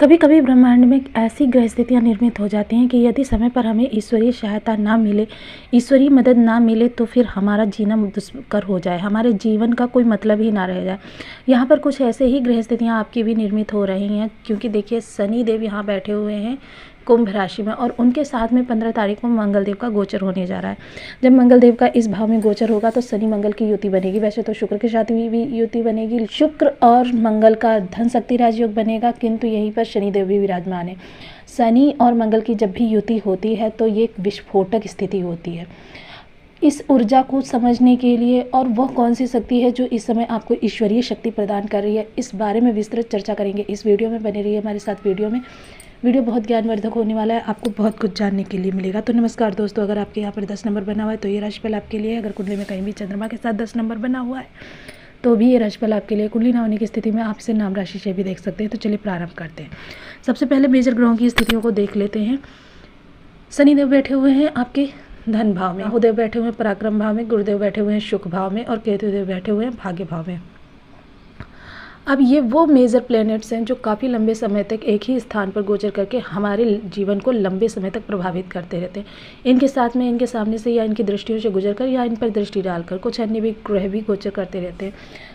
कभी कभी ब्रह्मांड में ऐसी ग्रह स्थितियाँ निर्मित हो जाती हैं कि यदि समय पर हमें ईश्वरीय सहायता ना मिले, ईश्वरीय मदद ना मिले तो फिर हमारा जीना दुष्कर हो जाए, हमारे जीवन का कोई मतलब ही ना रह जाए। यहाँ पर कुछ ऐसे ही ग्रह स्थितियाँ आपकी भी निर्मित हो रही हैं, क्योंकि देखिए शनि देव यहाँ बैठे हुए हैं कुंभ राशि में, और उनके साथ में 15 तारीख को मंगल देव का गोचर होने जा रहा है। जब मंगल देव का इस भाव में गोचर होगा तो शनि मंगल की युति बनेगी। वैसे तो शुक्र के साथ भी युति बनेगी, शुक्र और मंगल का धन शक्ति राजयोग बनेगा, किंतु यहीं पर शनि देव भी विराजमान है। शनि और मंगल की जब भी युति होती है तो ये एक विस्फोटक स्थिति होती है। इस ऊर्जा को समझने के लिए, और वह कौन सी शक्ति है जो इस समय आपको ईश्वरीय शक्ति प्रदान कर रही है, इस बारे में विस्तृत चर्चा करेंगे इस वीडियो में। बने रहिए हमारे साथ वीडियो बहुत ज्ञानवर्धक होने वाला है, आपको बहुत कुछ जानने के लिए मिलेगा। तो नमस्कार दोस्तों, अगर आपके यहाँ पर 10 नंबर बना हुआ है तो ये राशिफल आपके लिए है। अगर कुंडली में कहीं भी चंद्रमा के साथ 10 नंबर बना हुआ है तो भी ये राशिफल आपके लिए। कुंडली ना होने की स्थिति में आप इसे नाम राशि से भी देख सकते हैं। तो चलिए प्रारंभ करते हैं। सबसे पहले मेजर ग्रहों की स्थितियों को देख लेते हैं। शनिदेव बैठे हुए हैं आपके धन भाव में, राहुदेव बैठे हुए हैं पराक्रम भाव में, गुरुदेव बैठे हुए हैं सुख भाव में, और केतुदेव बैठे हुए हैं भाग्य भाव में। अब ये वो मेजर प्लैनेट्स हैं जो काफ़ी लंबे समय तक एक ही स्थान पर गोचर करके हमारे जीवन को लंबे समय तक प्रभावित करते रहते हैं। इनके साथ में, इनके सामने से या इनकी दृष्टियों से गुजर कर या इन पर दृष्टि डालकर कुछ अन्य भी ग्रह भी गोचर करते रहते हैं,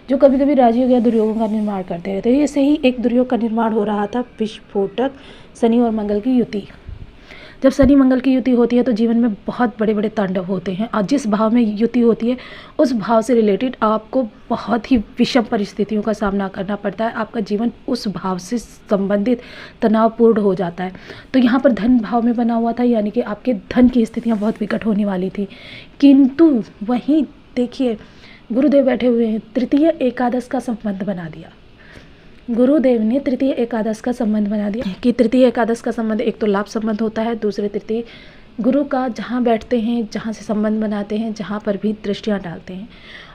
जो कभी कभी राजयोग या दुर्योगों का निर्माण करते रहते हैं। ऐसे ही एक दुर्योग का निर्माण हो रहा था, विस्फोटक शनि और मंगल की युति। जब शनि मंगल की युति होती है तो जीवन में बहुत बड़े बड़े तांडव होते हैं, और जिस भाव में युति होती है उस भाव से रिलेटेड आपको बहुत ही विषम परिस्थितियों का सामना करना पड़ता है। आपका जीवन उस भाव से संबंधित तनावपूर्ण हो जाता है। तो यहाँ पर धन भाव में बना हुआ था, यानी कि आपके धन की स्थितियाँ बहुत विकट होने वाली थी। किंतु वहीं देखिए गुरुदेव बैठे हुए हैं, तृतीय एकादश का संबंध बना दिया। गुरुदेव ने तृतीय एकादश का संबंध बना दिया कि तृतीय एकादश का संबंध एक तो लाभ संबंध होता है, दूसरे तृतीय गुरु का जहाँ बैठते हैं, जहाँ से संबंध बनाते हैं, जहाँ पर भी दृष्टियाँ डालते हैं,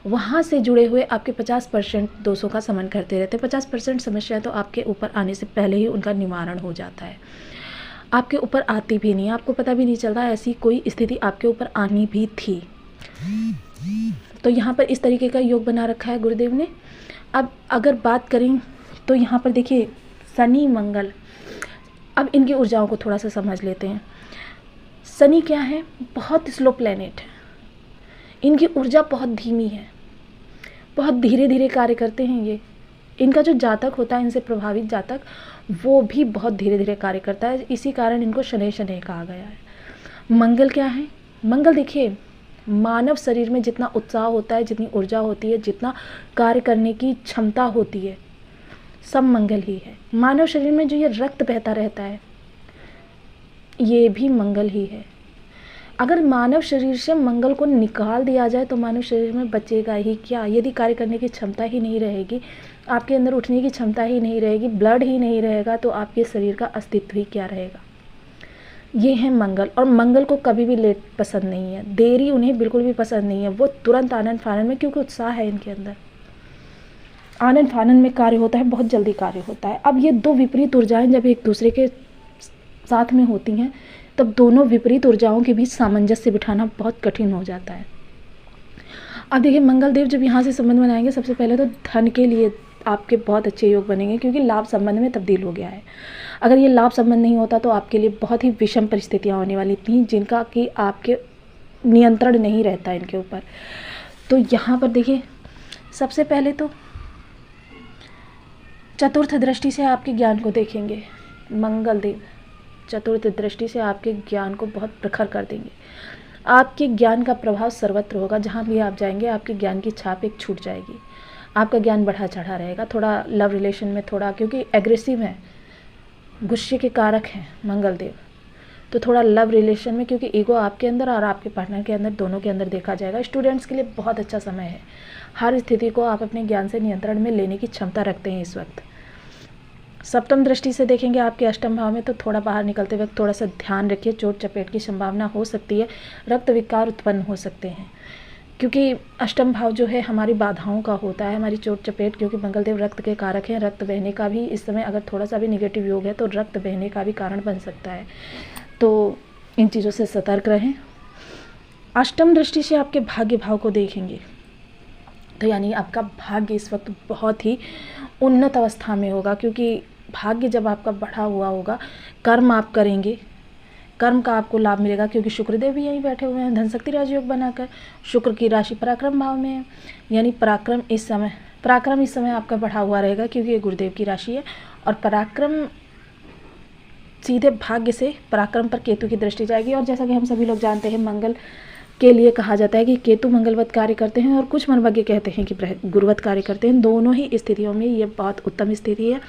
वहाँ से जुड़े हुए आपके 50% दोषों का समन करते रहते हैं। 50% समस्या तो आपके ऊपर आने से पहले ही उनका निवारण हो जाता है, आपके ऊपर आती भी नहीं, आपको पता भी नहीं चलता ऐसी कोई स्थिति आपके ऊपर आनी भी थी। तो यहाँ पर इस तरीके का योग बना रखा है गुरुदेव ने। अब अगर बात करें तो यहाँ पर देखिए शनि मंगल, अब इनकी ऊर्जाओं को थोड़ा सा समझ लेते हैं। शनि क्या है? बहुत स्लो प्लैनेट है, इनकी ऊर्जा बहुत धीमी है, बहुत धीरे धीरे कार्य करते हैं ये। इनका जो जातक होता है, इनसे प्रभावित जातक, वो भी बहुत धीरे धीरे कार्य करता है, इसी कारण इनको शनै शनै कहा गया है। मंगल क्या है? मंगल देखिए मानव शरीर में जितना उत्साह होता है, जितनी ऊर्जा होती है, जितना कार्य करने की क्षमता होती है, सब मंगल ही है। मानव शरीर में जो ये रक्त बहता रहता है, ये भी मंगल ही है। अगर मानव शरीर से मंगल को निकाल दिया जाए तो मानव शरीर में बचेगा ही क्या? यदि कार्य करने की क्षमता ही नहीं रहेगी, आपके अंदर उठने की क्षमता ही नहीं रहेगी, ब्लड ही नहीं रहेगा, तो आपके शरीर का अस्तित्व ही क्या रहेगा? ये है मंगल। और मंगल को कभी भी लेट पसंद नहीं है, देरी उन्हें बिल्कुल भी पसंद नहीं है। वो तुरंत आनंद फानन में, क्योंकि उत्साह है इनके अंदर, आनंद फानन में कार्य होता है, बहुत जल्दी कार्य होता है। अब ये दो विपरीत ऊर्जाएं जब एक दूसरे के साथ में होती हैं, तब दोनों विपरीत ऊर्जाओं के बीच सामंजस्य बिठाना बहुत कठिन हो जाता है। अब देखिए मंगल देव जब यहाँ से संबंध बनाएंगे, सबसे पहले तो धन के लिए आपके बहुत अच्छे योग बनेंगे, क्योंकि लाभ संबंध में तब्दील हो गया है। अगर ये लाभ संबंध नहीं होता तो आपके लिए बहुत ही विषम परिस्थितियाँ होने वाली थी, जिनका कि आपके नियंत्रण नहीं रहता इनके ऊपर। तो यहाँ पर देखिए सबसे पहले तो चतुर्थ दृष्टि से आपके ज्ञान को देखेंगे। मंगल देव चतुर्थ दृष्टि से आपके ज्ञान को बहुत प्रखर कर देंगे। आपके ज्ञान का प्रभाव सर्वत्र होगा, जहाँ भी आप जाएंगे आपके ज्ञान की छाप एक छूट जाएगी। आपका ज्ञान बढ़ा चढ़ा रहेगा। थोड़ा लव रिलेशन में थोड़ा, क्योंकि एग्रेसिव है, गुस्से के कारक हैं मंगल देव, तो थोड़ा लव रिलेशन में, क्योंकि ईगो आपके अंदर और आपके पार्टनर के अंदर, दोनों के अंदर देखा जाएगा। स्टूडेंट्स के लिए बहुत अच्छा समय है। हर स्थिति को आप अपने ज्ञान से नियंत्रण में लेने की क्षमता रखते हैं इस वक्त। सप्तम दृष्टि से देखेंगे आपके अष्टम भाव में, तो थोड़ा बाहर निकलते वक्त थोड़ा सा ध्यान रखिए, चोट चपेट की संभावना हो सकती है, रक्त विकार उत्पन्न हो सकते हैं, क्योंकि अष्टम भाव जो है हमारी बाधाओं का होता है, हमारी चोट चपेट, क्योंकि मंगलदेव रक्त के कारक हैं। रक्त बहने का भी इस समय अगर थोड़ा सा भी निगेटिव योग है तो रक्त बहने का भी कारण बन सकता है, तो इन चीज़ों से सतर्क रहें। अष्टम दृष्टि से आपके भाग्य भाव को देखेंगे तो यानी आपका भाग्य इस वक्त बहुत ही उन्नत अवस्था में होगा, क्योंकि भाग्य जब आपका बढ़ा हुआ होगा, कर्म आप करेंगे, कर्म का आपको लाभ मिलेगा, क्योंकि शुक्रदेव भी यहीं बैठे हुए हैं धन शक्ति राजयोग बनाकर। शुक्र की राशि पराक्रम भाव में है, यानी पराक्रम इस समय आपका बढ़ा हुआ रहेगा, क्योंकि ये गुरुदेव की राशि है। और पराक्रम सीधे भाग्य से पराक्रम पर केतु की दृष्टि जाएगी। और जैसा कि हम सभी लोग जानते हैं, मंगल के लिए कहा जाता है कि केतु मंगलवत कार्य करते हैं, और कुछ मनवज्ञ कहते हैं कि गुरुवत कार्य करते हैं। दोनों ही स्थितियों में ये बहुत उत्तम स्थिति है।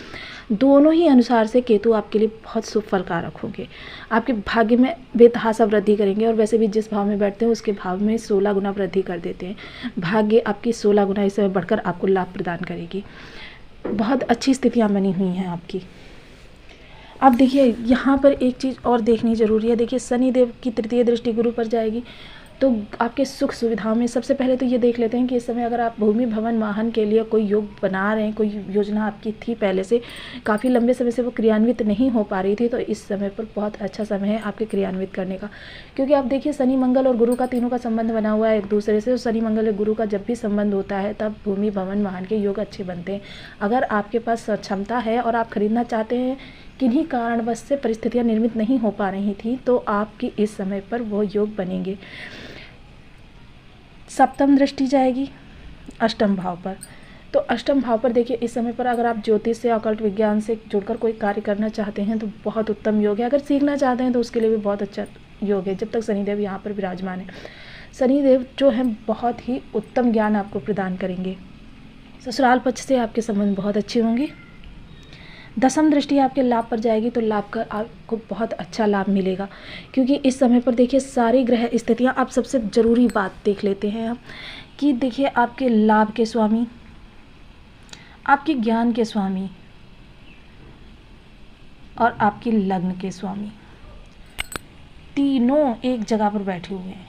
दोनों ही अनुसार से केतु आपके लिए बहुत शुभ फलकारक होंगे, आपके भाग्य में बेतहाशा वृद्धि करेंगे। और वैसे भी जिस भाव में बैठते हैं उसके भाव में 16 गुना वृद्धि कर देते हैं। भाग्य आपकी 16 गुना इस समय बढ़कर आपको लाभ प्रदान करेगी। बहुत अच्छी स्थितियाँ बनी हुई हैं आपकी। अब देखिए, यहाँ पर एक चीज़ और देखनी ज़रूरी है। देखिए, शनिदेव की तृतीय दृष्टि गुरु पर जाएगी, तो आपके सुख सुविधाओं में सबसे पहले तो ये देख लेते हैं कि इस समय अगर आप भूमि भवन वाहन के लिए कोई योग बना रहे हैं, कोई योजना आपकी थी पहले से, काफ़ी लंबे समय से वो क्रियान्वित नहीं हो पा रही थी, तो इस समय पर बहुत अच्छा समय है आपके क्रियान्वित करने का। क्योंकि आप देखिए, शनि मंगल और गुरु का तीनों का संबंध बना हुआ है एक दूसरे से। शनि मंगल और गुरु का जब भी संबंध होता है तब भूमि भवन वाहन के योग अच्छे बनते हैं। अगर आपके पास क्षमता है और आप खरीदना चाहते हैं, किन्हीं कारणवश से परिस्थितियाँ निर्मित नहीं हो पा रही थी, तो आपकी इस समय पर वो योग बनेंगे। सप्तम दृष्टि जाएगी अष्टम भाव पर, तो अष्टम भाव पर देखिए, इस समय पर अगर आप ज्योतिष से, ऑकल्ट विज्ञान से जुड़कर कोई कार्य करना चाहते हैं तो बहुत उत्तम योग है। अगर सीखना चाहते हैं तो उसके लिए भी बहुत अच्छा योग है, जब तक शनिदेव यहाँ पर विराजमान है। शनिदेव जो है बहुत ही उत्तम ज्ञान आपको प्रदान करेंगे। ससुराल पक्ष से आपके संबंध बहुत अच्छे होंगे। दसम दृष्टि आपके लाभ पर जाएगी, तो लाभ का आपको बहुत अच्छा लाभ मिलेगा, क्योंकि इस समय पर देखिए सारी ग्रह स्थितियां, आप सबसे ज़रूरी बात देख लेते हैं आप कि देखिए, आपके लाभ के स्वामी, आपके ज्ञान के स्वामी और आपकी लग्न के स्वामी तीनों एक जगह पर बैठे हुए हैं।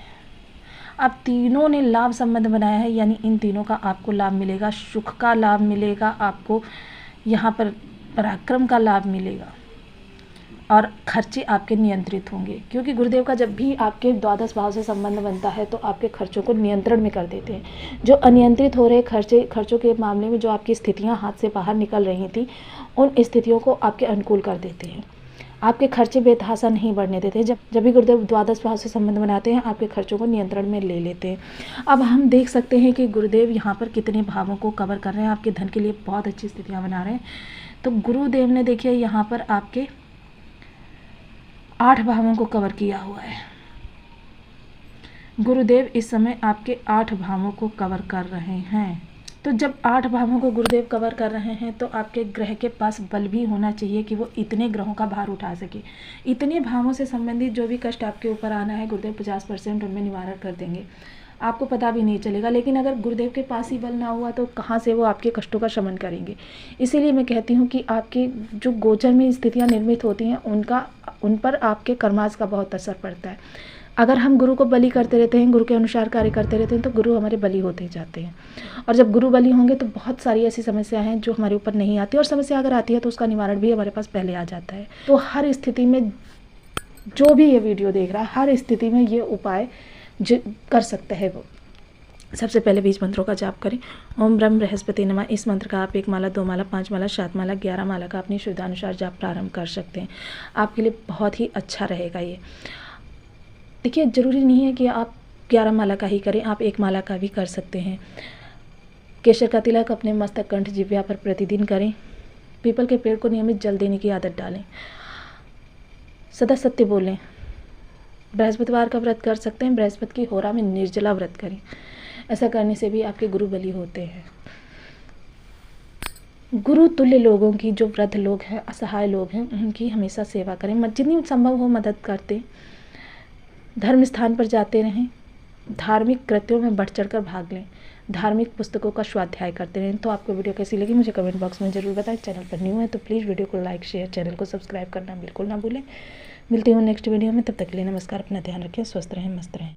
अब तीनों ने लाभ संबंध बनाया है, यानी इन तीनों का आपको लाभ मिलेगा। सुख का लाभ मिलेगा आपको, यहाँ पर पराक्रम का लाभ मिलेगा, और खर्चे आपके नियंत्रित होंगे, क्योंकि गुरुदेव का जब भी आपके द्वादश भाव से संबंध बनता है तो आपके खर्चों को नियंत्रण में कर देते हैं। जो अनियंत्रित हो रहे खर्चों के मामले में जो आपकी स्थितियां हाथ से बाहर निकल रही थी, उन स्थितियों को आपके अनुकूल कर देते हैं। आपके खर्चे बेतहाशा नहीं बढ़ने देते। जब भी गुरुदेव द्वादश भाव से संबंध बनाते हैं, आपके खर्चों को नियंत्रण में ले लेते हैं। अब हम देख सकते हैं कि गुरुदेव यहाँ पर कितने भावों को कवर कर रहे हैं, आपके धन के लिए बहुत अच्छी स्थितियाँ बना रहे हैं। तो गुरुदेव ने देखिए यहाँ पर आपके 8 भावों को कवर किया हुआ है। गुरुदेव इस समय आपके 8 भावों को कवर कर रहे हैं। तो जब 8 भावों को गुरुदेव कवर कर रहे हैं, तो आपके ग्रह के पास बल भी होना चाहिए कि वो इतने ग्रहों का भार उठा सके। इतने भावों से संबंधित जो भी कष्ट आपके ऊपर आना है, गुरुदेव 50% उनमें निवारण कर देंगे, आपको पता भी नहीं चलेगा। लेकिन अगर गुरुदेव के पास ही बल ना हुआ तो कहाँ से वो आपके कष्टों का शमन करेंगे। इसीलिए मैं कहती हूँ कि आपके जो गोचर में स्थितियाँ निर्मित होती हैं, उन पर आपके कर्मास का बहुत असर पड़ता है। अगर हम गुरु को बलि करते रहते हैं, गुरु के अनुसार कार्य करते रहते हैं, तो गुरु हमारे बलि होते जाते हैं। और जब गुरु बलि होंगे तो बहुत सारी ऐसी समस्या हैं जो हमारे ऊपर नहीं आती, और समस्या अगर आती है तो उसका निवारण भी हमारे पास पहले आ जाता है। तो हर स्थिति में जो भी ये वीडियो देख रहा है, हर स्थिति में ये उपाय कर सकता है। वो सबसे पहले 20 मंत्रों का जाप करें। ओम ब्रह्म बृहस्पति नमः। इस मंत्र का आप 1 माला, 2 माला, 5 माला, 7 माला, 11 माला का अपनी सुविधानुसार जाप प्रारंभ कर सकते हैं। आपके लिए बहुत ही अच्छा रहेगा ये। देखिए, ज़रूरी नहीं है कि आप 11 माला का ही करें, आप 1 माला का भी कर सकते हैं। केसर का तिलक अपने मस्तक, कंठ, जिह्वा पर प्रतिदिन करें। पीपल के पेड़ को नियमित जल देने की आदत डालें। सदा सत्य बोलें। बृहस्पतिवार का व्रत कर सकते हैं। बृहस्पति की होरा में निर्जला व्रत करें। ऐसा करने से भी आपके गुरु बली होते हैं। गुरु तुल्य लोगों की, जो वृद्ध लोग हैं, असहाय लोग हैं, उनकी हमेशा सेवा करें। जितनी संभव हो मदद करते। धर्म स्थान पर जाते रहें। धार्मिक कृत्यों में बढ़ चढ़कर भाग लें। धार्मिक पुस्तकों का स्वाध्याय करते रहें। तो आपको वीडियो कैसी लगी मुझे कमेंट बॉक्स में ज़रूर बताएं। चैनल पर न्यू है तो प्लीज़ वीडियो को लाइक, शेयर, चैनल को सब्सक्राइब करना बिल्कुल ना भूलें। मिलती हूँ नेक्स्ट वीडियो में, तब तक के लिए नमस्कार। अपना ध्यान रखें, स्वस्थ रहें, मस्त रहें।